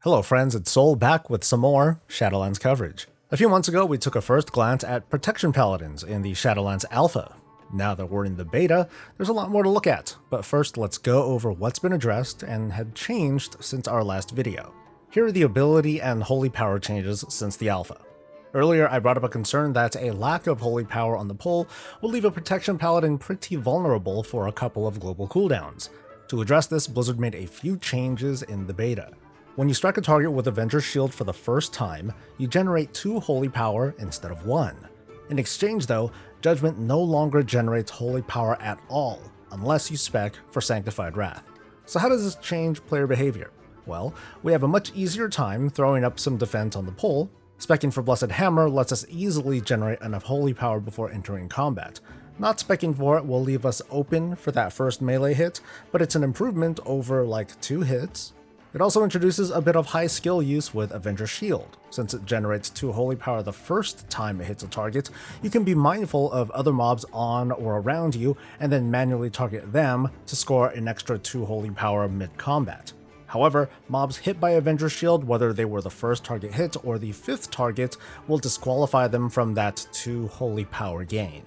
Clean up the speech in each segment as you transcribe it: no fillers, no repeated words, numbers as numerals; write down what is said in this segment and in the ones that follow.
Hello friends, it's Soul back with some more Shadowlands coverage. A few months ago we took a first glance at Protection Paladins in the Shadowlands Alpha. Now that we're in the beta, there's a lot more to look at, but first let's go over what's been addressed and had changed since our last video. Here are the ability and holy power changes since the Alpha. Earlier I brought up a concern that a lack of holy power on the pull will leave a Protection Paladin pretty vulnerable for a couple of global cooldowns. To address this, Blizzard made a few changes in the beta. When you strike a target with a Venthyr Shield for the first time, you generate 2 holy power instead of 1. In exchange though, Judgment no longer generates holy power at all, unless you spec for Sanctified Wrath. So how does this change player behavior? Well, we have a much easier time throwing up some defense on the pull. Specking for Blessed Hammer lets us easily generate enough holy power before entering combat. Not specking for it will leave us open for that first melee hit, but it's an improvement over like 2 hits. It also introduces a bit of high skill use with Venthyr Shield. Since it generates 2 holy power the first time it hits a target, you can be mindful of other mobs on or around you and then manually target them to score an extra 2 holy power mid-combat. However, mobs hit by a Venthyr Shield, whether they were the first target hit or the 5th target, will disqualify them from that 2 holy power gain.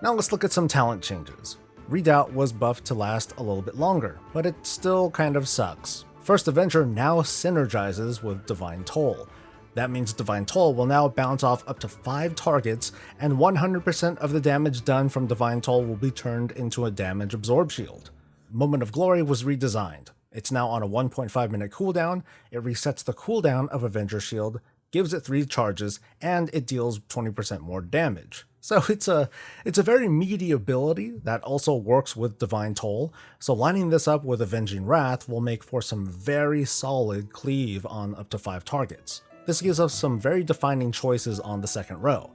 Now let's look at some talent changes. Redoubt was buffed to last a little bit longer, but it still kind of sucks. First Avenger now synergizes with Divine Toll. That means Divine Toll will now bounce off up to 5 targets, and 100% of the damage done from Divine Toll will be turned into a damage absorb shield. Moment of Glory was redesigned. It's now on a 1.5 minute cooldown, it resets the cooldown of Avenger Shield, gives it 3 charges, and it deals 20% more damage. So it's a very meaty ability that also works with Divine Toll, so lining this up with Avenging Wrath will make for some very solid cleave on up to 5 targets. This gives us some very defining choices on the second row.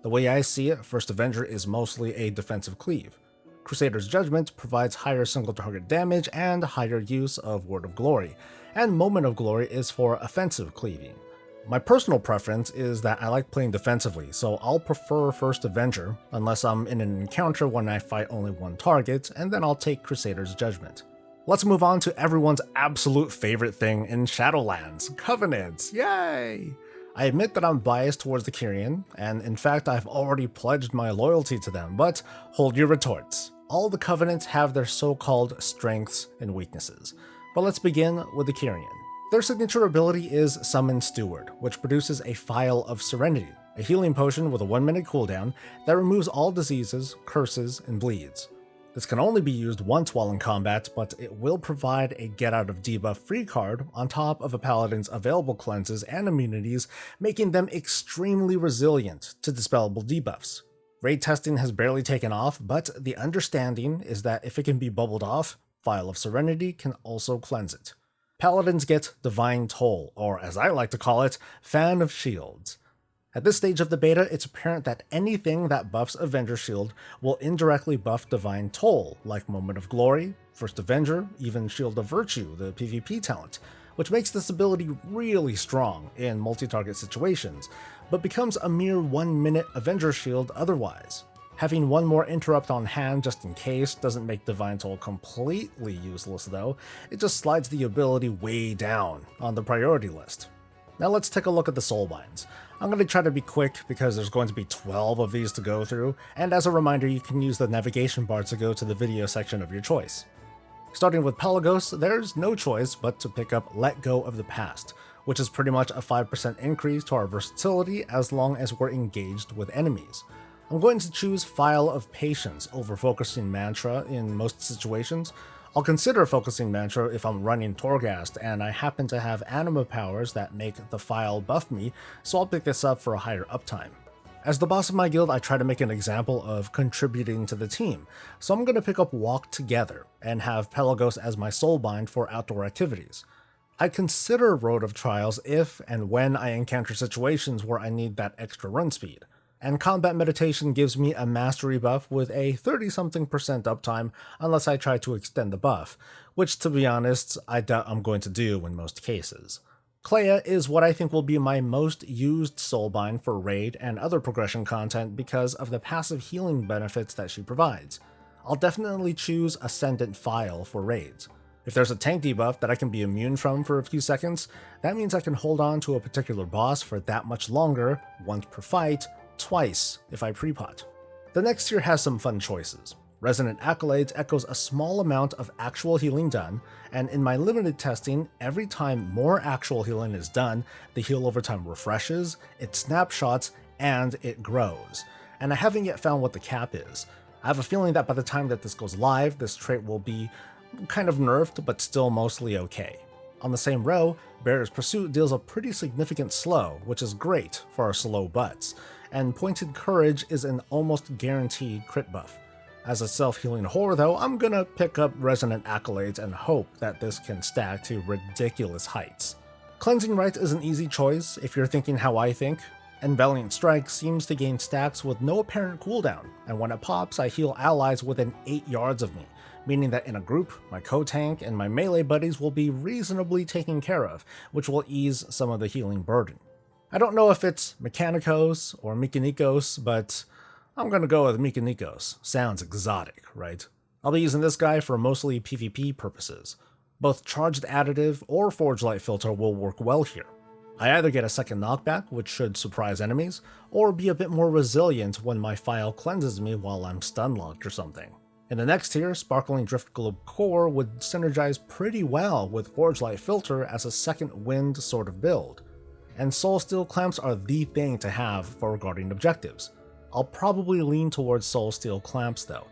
The way I see it, First Avenger is mostly a defensive cleave. Crusader's Judgment provides higher single target damage and higher use of Word of Glory, and Moment of Glory is for offensive cleaving. My personal preference is that I like playing defensively, so I'll prefer First Avenger, unless I'm in an encounter when I fight only 1 target, and then I'll take Crusader's Judgment. Let's move on to everyone's absolute favorite thing in Shadowlands, Covenants, yay! I admit that I'm biased towards the Kyrian, and in fact I've already pledged my loyalty to them, but hold your retorts. All the Covenants have their so-called strengths and weaknesses, but let's begin with the Kyrian. Their signature ability is Summon Steward, which produces a Phial of Serenity, a healing potion with a 1 minute cooldown that removes all diseases, curses, and bleeds. This can only be used once while in combat, but it will provide a Get Out of Debuff free card on top of a paladin's available cleanses and immunities, making them extremely resilient to dispellable debuffs. Raid testing has barely taken off, but the understanding is that if it can be bubbled off, Phial of Serenity can also cleanse it. Paladins get Divine Toll, or as I like to call it, Fan of Shields. At this stage of the beta, it's apparent that anything that buffs Avenger Shield will indirectly buff Divine Toll, like Moment of Glory, First Avenger, even Shield of Virtue, the PvP talent, which makes this ability really strong in multi-target situations, but becomes a mere 1 minute Avenger Shield otherwise. Having 1 more interrupt on hand just in case doesn't make Divine Toll completely useless though, it just slides the ability way down on the priority list. Now let's take a look at the Soulbinds. I'm going to try to be quick because there's going to be 12 of these to go through, and as a reminder you can use the navigation bar to go to the video section of your choice. Starting with Pelagos, there's no choice but to pick up Let Go of the Past, which is pretty much a 5% increase to our versatility as long as we're engaged with enemies. I'm going to choose Phial of Patience over Focusing Mantra in most situations. I'll consider Focusing Mantra if I'm running Torghast and I happen to have anima powers that make the Phial buff me, so I'll pick this up for a higher uptime. As the boss of my guild, I try to make an example of contributing to the team, so I'm going to pick up Walk Together and have Pelagos as my soulbind for outdoor activities. I consider Road of Trials if and when I encounter situations where I need that extra run speed. And Combat Meditation gives me a mastery buff with a 30-something% uptime unless I try to extend the buff, which to be honest, I doubt I'm going to do in most cases. Clea is what I think will be my most used soulbind for raid and other progression content because of the passive healing benefits that she provides. I'll definitely choose Ascendant Phial for raids. If there's a tank debuff that I can be immune from for a few seconds, that means I can hold on to a particular boss for that much longer, once per fight, twice if I pre-pot. The next tier has some fun choices. Resonant Accolades echoes a small amount of actual healing done, and in my limited testing, every time more actual healing is done, the heal over time refreshes, it snapshots, and it grows. And I haven't yet found what the cap is. I have a feeling that by the time that this goes live, this trait will be kind of nerfed, but still mostly okay. On the same row, Barrier's Pursuit deals a pretty significant slow, which is great for our slow butts, and Pointed Courage is an almost guaranteed crit buff. As a self-healing whore though, I'm gonna pick up Resonant Accolades and hope that this can stack to ridiculous heights. Cleansing Rites is an easy choice if you're thinking how I think, and Valiant Strike seems to gain stacks with no apparent cooldown, and when it pops I heal allies within 8 yards of me, meaning that in a group, my co-tank and my melee buddies will be reasonably taken care of, which will ease some of the healing burden. I don't know if it's Mechanicos or Mechanikos, but I'm gonna go with Mechanikos. Sounds exotic, right? I'll be using this guy for mostly PvP purposes. Both Charged Additive or Forge Light Filter will work well here. I either get a second knockback, which should surprise enemies, or be a bit more resilient when my file cleanses me while I'm stun locked or something. In the next tier, Sparkling Drift Globe Core would synergize pretty well with Forge Light Filter as a second wind sort of build. And Soul Steel Clamps are the thing to have for guarding objectives. I'll probably lean towards Soul Steel Clamps though.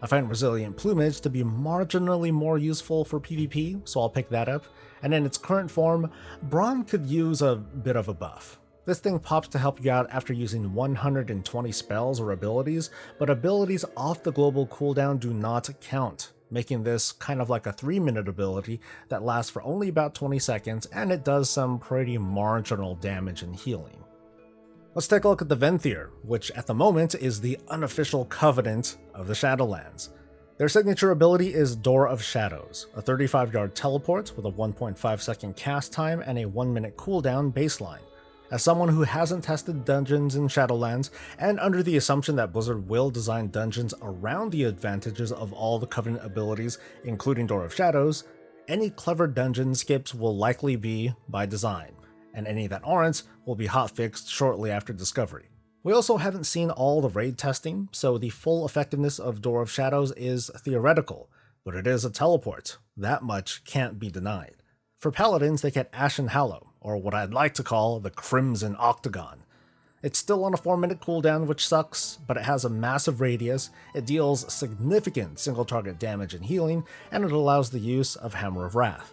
I find Resilient Plumage to be marginally more useful for PvP, so I'll pick that up, and in its current form, Brawn could use a bit of a buff. This thing pops to help you out after using 120 spells or abilities, but abilities off the global cooldown do not count, making this kind of like a 3-minute ability that lasts for only about 20 seconds, and it does some pretty marginal damage and healing. Let's take a look at the Venthyr, which at the moment is the unofficial Covenant of the Shadowlands. Their signature ability is Door of Shadows, a 35-yard teleport with a 1.5 second cast time and a 1-minute cooldown baseline. As someone who hasn't tested dungeons in Shadowlands, and under the assumption that Blizzard will design dungeons around the advantages of all the Covenant abilities, including Door of Shadows, any clever dungeon skips will likely be by design, and any that aren't will be hotfixed shortly after discovery. We also haven't seen all the raid testing, so the full effectiveness of Door of Shadows is theoretical, but it is a teleport. That much can't be denied. For Paladins, they get Ashen Hallow, or what I'd like to call the Crimson Octagon. It's still on a 4-minute cooldown, which sucks, but it has a massive radius, it deals significant single-target damage and healing, and it allows the use of Hammer of Wrath.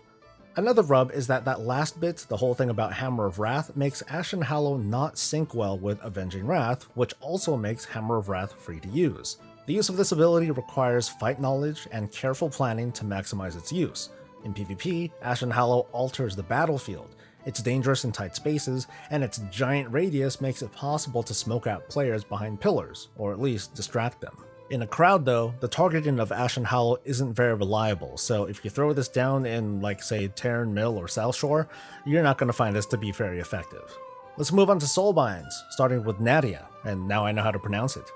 Another rub is that last bit, the whole thing about Hammer of Wrath, makes Ashen Hallow not sync well with Avenging Wrath, which also makes Hammer of Wrath free to use. The use of this ability requires fight knowledge and careful planning to maximize its use. In PvP, Ashen Hallow alters the battlefield. It's dangerous in tight spaces, and its giant radius makes it possible to smoke out players behind pillars, or at least distract them. In a crowd though, the targeting of Ashen Hallow isn't very reliable, so if you throw this down in like say Terran Mill or South Shore, you're not going to find this to be very effective. Let's move on to Soulbinds, starting with Nadia, and now I know how to pronounce it.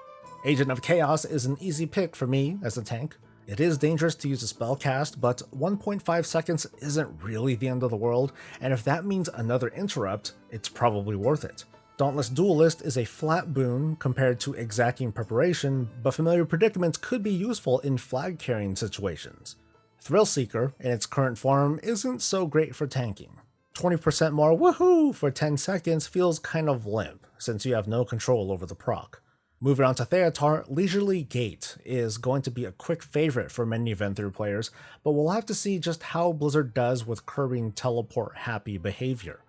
Agent of Chaos is an easy pick for me as a tank. It is dangerous to use a spell cast, but 1.5 seconds isn't really the end of the world, and if that means another interrupt, it's probably worth it. Dauntless Duelist is a flat boon compared to Exacting Preparation, but Familiar Predicaments could be useful in flag carrying situations. Thrillseeker, in its current form, isn't so great for tanking. 20% more woohoo for 10 seconds feels kind of limp, since you have no control over the proc. Moving on to Theatar, Leisurely Gate is going to be a quick favorite for many Venthyr players, but we'll have to see just how Blizzard does with curbing teleport-happy behavior.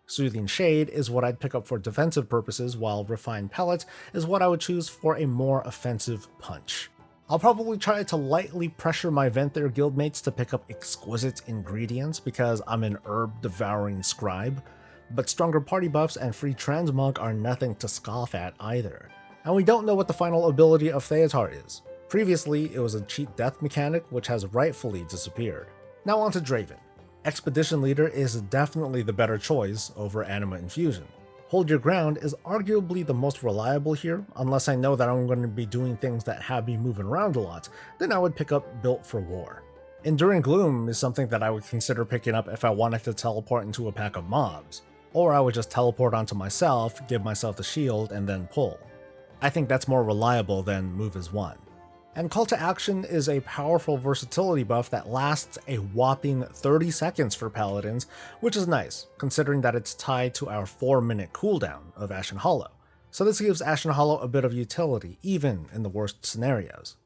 Soothing Shade is what I'd pick up for defensive purposes, while Refined Palate is what I would choose for a more offensive punch. I'll probably try to lightly pressure my Venthyr guildmates to pick up Exquisite Ingredients because I'm an herb-devouring scribe, but stronger party buffs and free transmog are nothing to scoff at either. And we don't know what the final ability of Theatar is. Previously, it was a cheat death mechanic which has rightfully disappeared. Now on to Draven. Expedition Leader is definitely the better choice over Anima Infusion. Hold Your Ground is arguably the most reliable here, unless I know that I'm going to be doing things that have me moving around a lot, then I would pick up Built for War. Enduring Gloom is something that I would consider picking up if I wanted to teleport into a pack of mobs, or I would just teleport onto myself, give myself the shield, and then pull. I think that's more reliable than move as one. And Call to Action is a powerful versatility buff that lasts a whopping 30 seconds for Paladins, which is nice, considering that it's tied to our 4-minute cooldown of Ashen Hollow. So this gives Ashen Hollow a bit of utility, even in the worst scenarios.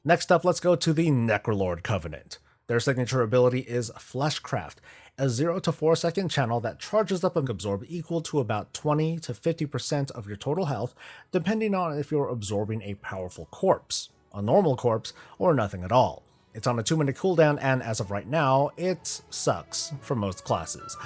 Next up, let's go to the Necrolord Covenant. Their signature ability is Fleshcraft, a 0 to 4 second channel that charges up and absorbs equal to about 20 to 50% of your total health, depending on if you're absorbing a powerful corpse, a normal corpse, or nothing at all. It's on a 2-minute cooldown, and as of right now, it sucks for most classes.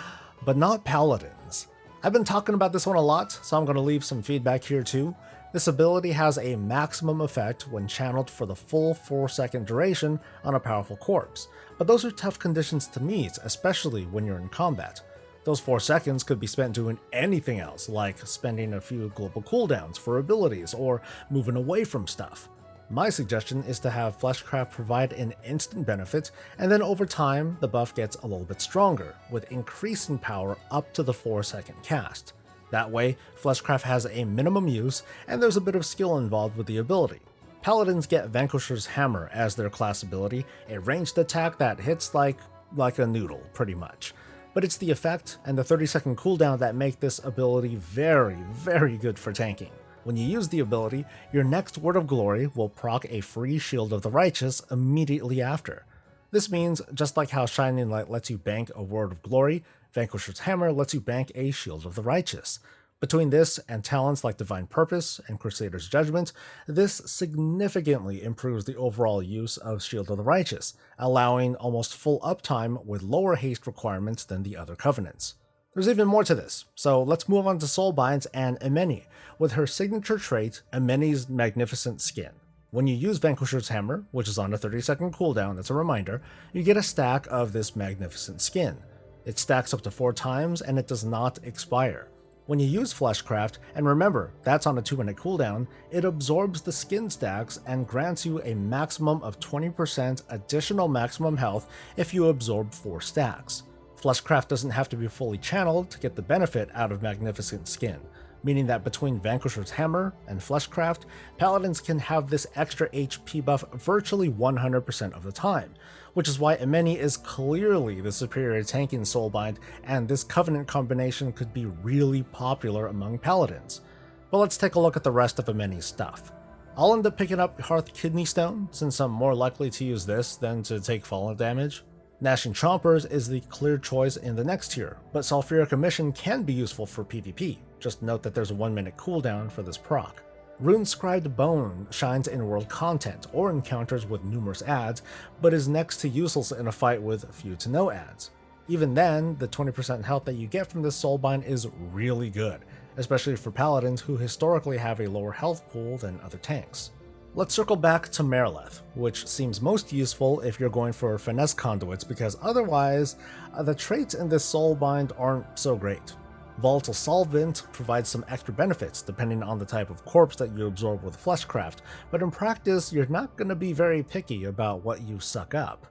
But not Paladins. I've been talking about this one a lot, so I'm going to leave some feedback here too. This ability has a maximum effect when channeled for the full 4-second duration on a powerful corpse, but those are tough conditions to meet, especially when you're in combat. Those 4 seconds could be spent doing anything else, like spending a few global cooldowns for abilities or moving away from stuff. My suggestion is to have Fleshcraft provide an instant benefit, and then over time the buff gets a little bit stronger, with increasing power up to the 4-second cast. That way, Fleshcraft has a minimum use, and there's a bit of skill involved with the ability. Paladins get Vanquisher's Hammer as their class ability, a ranged attack that hits like a noodle, pretty much. But it's the effect and the 30-second cooldown that make this ability very, very good for tanking. When you use the ability, your next Word of Glory will proc a free Shield of the Righteous immediately after. This means, just like how Shining Light lets you bank a Word of Glory, Vanquisher's Hammer lets you bank a Shield of the Righteous. Between this and talents like Divine Purpose and Crusader's Judgment, this significantly improves the overall use of Shield of the Righteous, allowing almost full uptime with lower haste requirements than the other covenants. There's even more to this, so let's move on to Soulbinds and Emeni, with her signature trait, Emeni's Magnificent Skin. When you use Vanquisher's Hammer, which is on a 30-second cooldown, that's a reminder, you get a stack of this Magnificent Skin. It stacks up to 4 times, and it does not expire. When you use Fleshcraft, and remember, that's on a 2-minute cooldown, it absorbs the skin stacks and grants you a maximum of 20% additional maximum health if you absorb 4 stacks. Fleshcraft doesn't have to be fully channeled to get the benefit out of Magnificent Skin, meaning that between Vanquisher's Hammer and Fleshcraft, Paladins can have this extra HP buff virtually 100% of the time, which is why Emeni is clearly the superior tanking Soulbind, and this Covenant combination could be really popular among Paladins. But let's take a look at the rest of Emeni's stuff. I'll end up picking up Hearth Kidney Stone, since I'm more likely to use this than to take fallen damage. Gnashing Chompers is the clear choice in the next tier, but Sulfuric Emission can be useful for PvP, just note that there's a 1-minute cooldown for this proc. Rune-Scribed Bone shines in world content or encounters with numerous adds, but is next to useless in a fight with few to no adds. Even then, the 20% health that you get from this Soulbind is really good, especially for Paladins who historically have a lower health pool than other tanks. Let's circle back to Marileth, which seems most useful if you're going for finesse conduits, because otherwise, the traits in this Soulbind aren't so great. Volatile Solvent provides some extra benefits depending on the type of corpse that you absorb with Fleshcraft, but in practice, you're not going to be very picky about what you suck up.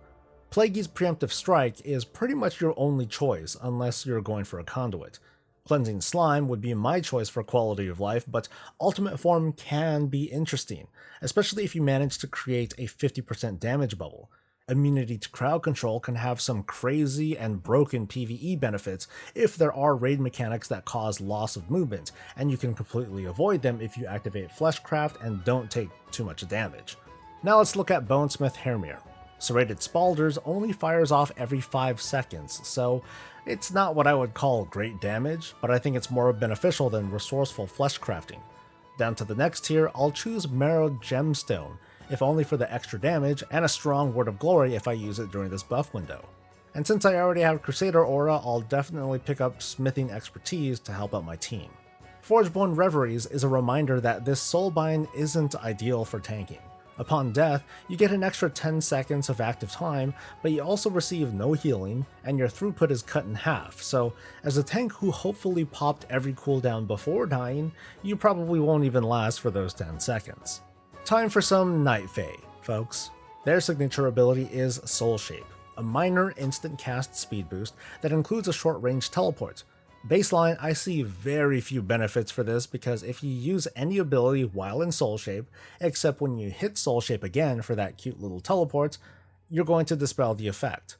Plaguey's Preemptive Strike is pretty much your only choice unless you're going for a conduit. Cleansing Slime would be my choice for quality of life, but Ultimate Form can be interesting, especially if you manage to create a 50% damage bubble. Immunity to crowd control can have some crazy and broken PvE benefits if there are raid mechanics that cause loss of movement, and you can completely avoid them if you activate Fleshcraft and don't take too much damage. Now let's look at Bonesmith Hermir. Serrated Spalders only fires off every 5 seconds, so it's not what I would call great damage, but I think it's more beneficial than resourceful Fleshcrafting. Down to the next tier, I'll choose Marrowed Gemstone, if only for the extra damage, and a strong Word of Glory if I use it during this buff window. And since I already have Crusader Aura, I'll definitely pick up Smithing Expertise to help out my team. Forgebone Reveries is a reminder that this Soulbind isn't ideal for tanking. Upon death, you get an extra 10 seconds of active time, but you also receive no healing, and your throughput is cut in half, so as a tank who hopefully popped every cooldown before dying, you probably won't even last for those 10 seconds. Time for some Night Fae, folks. Their signature ability is Soul Shape, a minor instant cast speed boost that includes a short range teleport. Baseline, I see very few benefits for this because if you use any ability while in Soul Shape, except when you hit Soul Shape again for that cute little teleport, you're going to dispel the effect.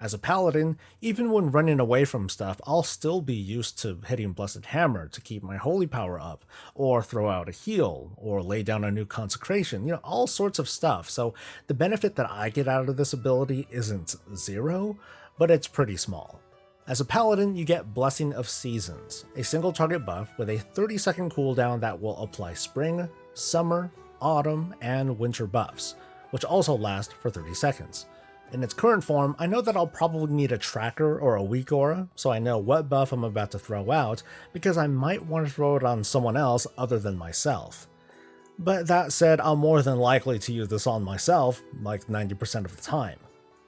As a paladin, even when running away from stuff, I'll still be used to hitting Blessed Hammer to keep my holy power up, or throw out a heal, or lay down a new consecration, all sorts of stuff. So the benefit that I get out of this ability isn't zero, but it's pretty small. As a paladin, you get Blessing of Seasons, a single target buff with a 30-second cooldown that will apply spring, summer, autumn, and winter buffs, which also last for 30 seconds. In its current form, I know that I'll probably need a tracker or a weak aura, so I know what buff I'm about to throw out, because I might want to throw it on someone else other than myself. But that said, I'm more than likely to use this on myself, like 90% of the time.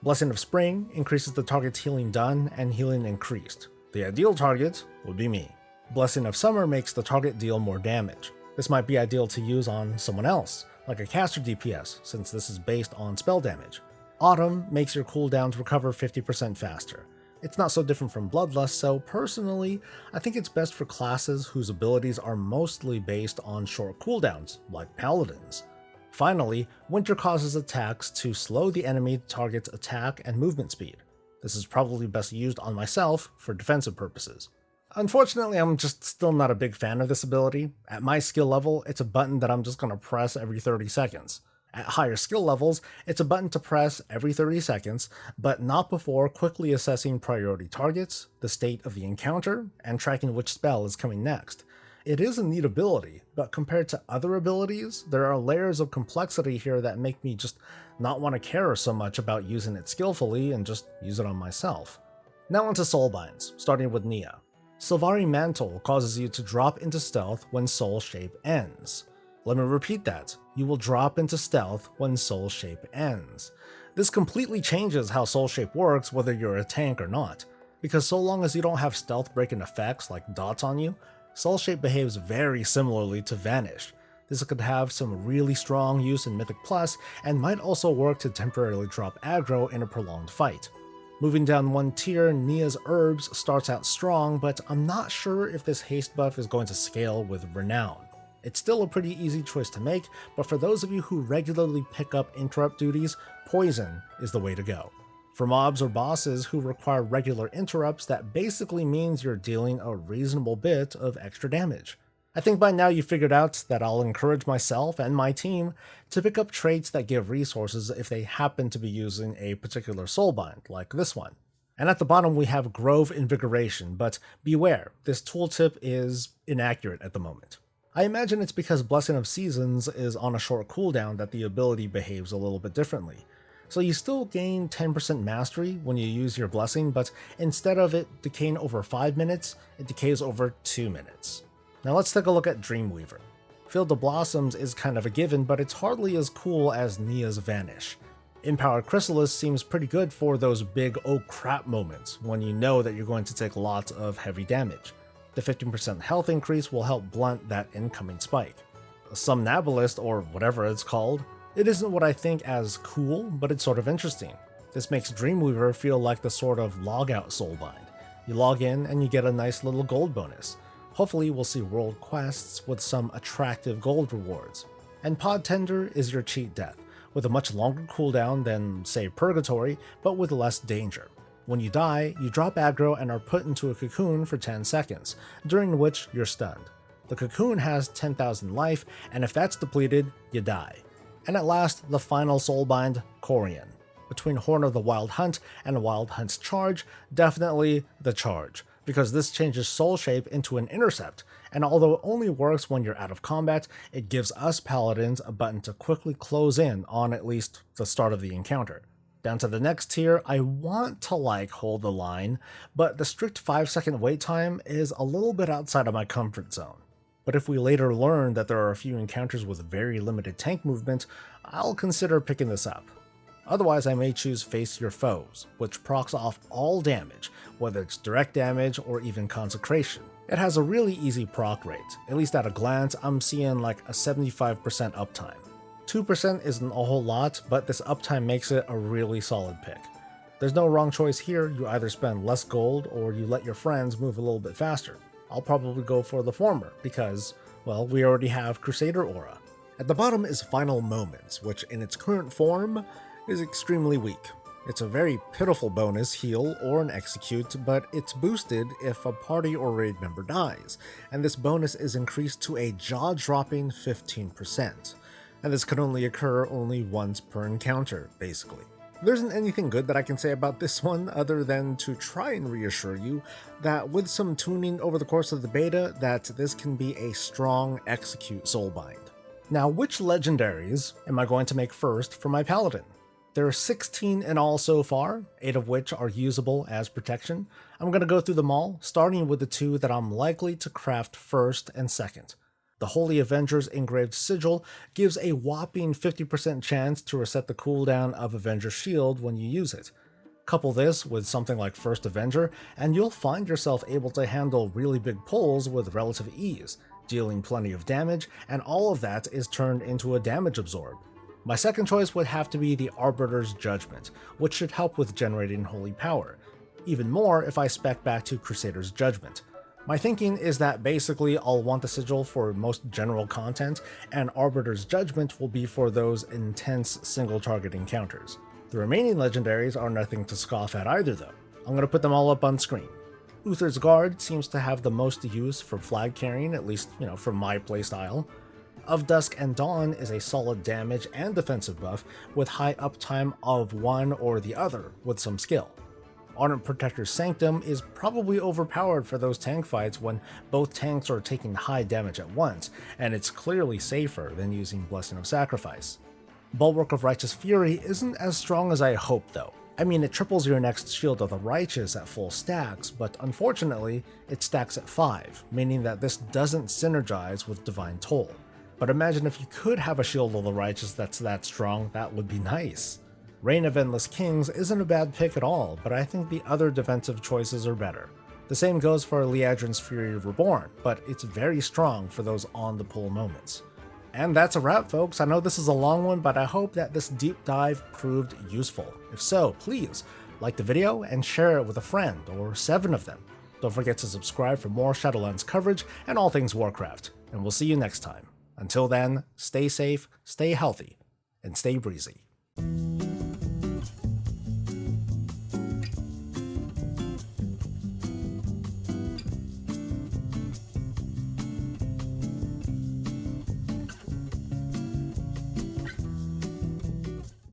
Blessing of Spring increases the target's healing done and healing increased. The ideal target would be me. Blessing of Summer makes the target deal more damage. This might be ideal to use on someone else, like a caster DPS, since this is based on spell damage. Autumn makes your cooldowns recover 50% faster. It's not so different from Bloodlust, so personally, I think it's best for classes whose abilities are mostly based on short cooldowns, like Paladins. Finally, Winter causes attacks to slow the enemy target's attack and movement speed. This is probably best used on myself for defensive purposes. Unfortunately, I'm just still not a big fan of this ability. At my skill level, it's a button that I'm just going to press every 30 seconds. At higher skill levels, it's a button to press every 30 seconds, but not before quickly assessing priority targets, the state of the encounter, and tracking which spell is coming next. It is a neat ability, but compared to other abilities, there are layers of complexity here that make me just not want to care so much about using it skillfully and just use it on myself. Now onto Soulbinds, starting with Nia. Sylvari Mantle causes you to drop into stealth when Soul Shape ends. Let me repeat that. You will drop into stealth when Soul Shape ends. This completely changes how Soul Shape works whether you're a tank or not, because so long as you don't have stealth breaking effects like dots on you, Soul Shape behaves very similarly to Vanish. This could have some really strong use in Mythic Plus and might also work to temporarily drop aggro in a prolonged fight. Moving down one tier, Nia's Herbs starts out strong, but I'm not sure if this haste buff is going to scale with Renown. It's still a pretty easy choice to make, but for those of you who regularly pick up interrupt duties, Poison is the way to go. For mobs or bosses who require regular interrupts, that basically means you're dealing a reasonable bit of extra damage. I think by now you figured out that I'll encourage myself and my team to pick up traits that give resources if they happen to be using a particular soulbind, like this one. And at the bottom we have Grove Invigoration, but beware, this tooltip is inaccurate at the moment. I imagine it's because Blessing of Seasons is on a short cooldown that the ability behaves a little bit differently. So you still gain 10% mastery when you use your blessing, but instead of it decaying over 5 minutes, it decays over 2 minutes. Now let's take a look at Dreamweaver. Field of Blossoms is kind of a given, but it's hardly as cool as Nia's Vanish. Empowered Chrysalis seems pretty good for those big oh crap moments when you know that you're going to take lots of heavy damage. The 15% health increase will help blunt that incoming spike. Somnambulist, or whatever it's called, it isn't what I think as cool, but it's sort of interesting. This makes Dreamweaver feel like the sort of logout soulbind. You log in and you get a nice little gold bonus. Hopefully we'll see world quests with some attractive gold rewards. And Pod Tender is your cheat death, with a much longer cooldown than, say, Purgatory, but with less danger. When you die, you drop aggro and are put into a cocoon for 10 seconds, during which you're stunned. The cocoon has 10,000 life, and if that's depleted, you die. And at last, the final soulbind, Corian. Between Horn of the Wild Hunt and Wild Hunt's Charge, definitely the Charge, because this changes Soul Shape into an intercept, and although it only works when you're out of combat, it gives us Paladins a button to quickly close in on at least the start of the encounter. Down to the next tier, I want to Hold the Line, but the strict 5-second wait time is a little bit outside of my comfort zone. But if we later learn that there are a few encounters with very limited tank movement, I'll consider picking this up. Otherwise, I may choose Face Your Foes, which procs off all damage, whether it's direct damage or even consecration. It has a really easy proc rate, at least at a glance I'm seeing like a 75% uptime. 2% isn't a whole lot, but this uptime makes it a really solid pick. There's no wrong choice here. You either spend less gold or you let your friends move a little bit faster. I'll probably go for the former because, well, we already have Crusader Aura. At the bottom is Final Moments, which in its current form is extremely weak. It's a very pitiful bonus, heal, or an execute, but it's boosted if a party or raid member dies, and this bonus is increased to a jaw-dropping 15%. And this can only occur only once per encounter, basically. There isn't anything good that I can say about this one other than to try and reassure you that with some tuning over the course of the beta, that this can be a strong execute soulbind. Now, which legendaries am I going to make first for my paladin? There are 16 in all so far, 8 of which are usable as protection. I'm going to go through them all, starting with the 2 that I'm likely to craft first and second. The Holy Avenger's Engraved Sigil gives a whopping 50% chance to reset the cooldown of Avenger's Shield when you use it. Couple this with something like First Avenger, and you'll find yourself able to handle really big pulls with relative ease, dealing plenty of damage, and all of that is turned into a damage absorb. My second choice would have to be the Arbiter's Judgment, which should help with generating holy power. Even more if I spec back to Crusader's Judgment. My thinking is that basically I'll want the sigil for most general content, and Arbiter's Judgment will be for those intense single target encounters. The remaining legendaries are nothing to scoff at either though. I'm going to put them all up on screen. Uther's Guard seems to have the most use for flag carrying, at least, for my playstyle. Of Dusk and Dawn is a solid damage and defensive buff with high uptime of one or the other with some skill. Ardent Protector's Sanctum is probably overpowered for those tank fights when both tanks are taking high damage at once, and it's clearly safer than using Blessing of Sacrifice. Bulwark of Righteous Fury isn't as strong as I hoped though. I mean, it triples your next Shield of the Righteous at full stacks, but unfortunately, it stacks at 5, meaning that this doesn't synergize with Divine Toll. But imagine if you could have a Shield of the Righteous that's that strong, that would be nice. Reign of Endless Kings isn't a bad pick at all, but I think the other defensive choices are better. The same goes for Liadrin's Fury Reborn, but it's very strong for those on-the-pull moments. And that's a wrap, folks. I know this is a long one, but I hope that this deep dive proved useful. If so, please like the video and share it with a friend, or 7 of them. Don't forget to subscribe for more Shadowlands coverage and all things Warcraft, and we'll see you next time. Until then, stay safe, stay healthy, and stay breezy.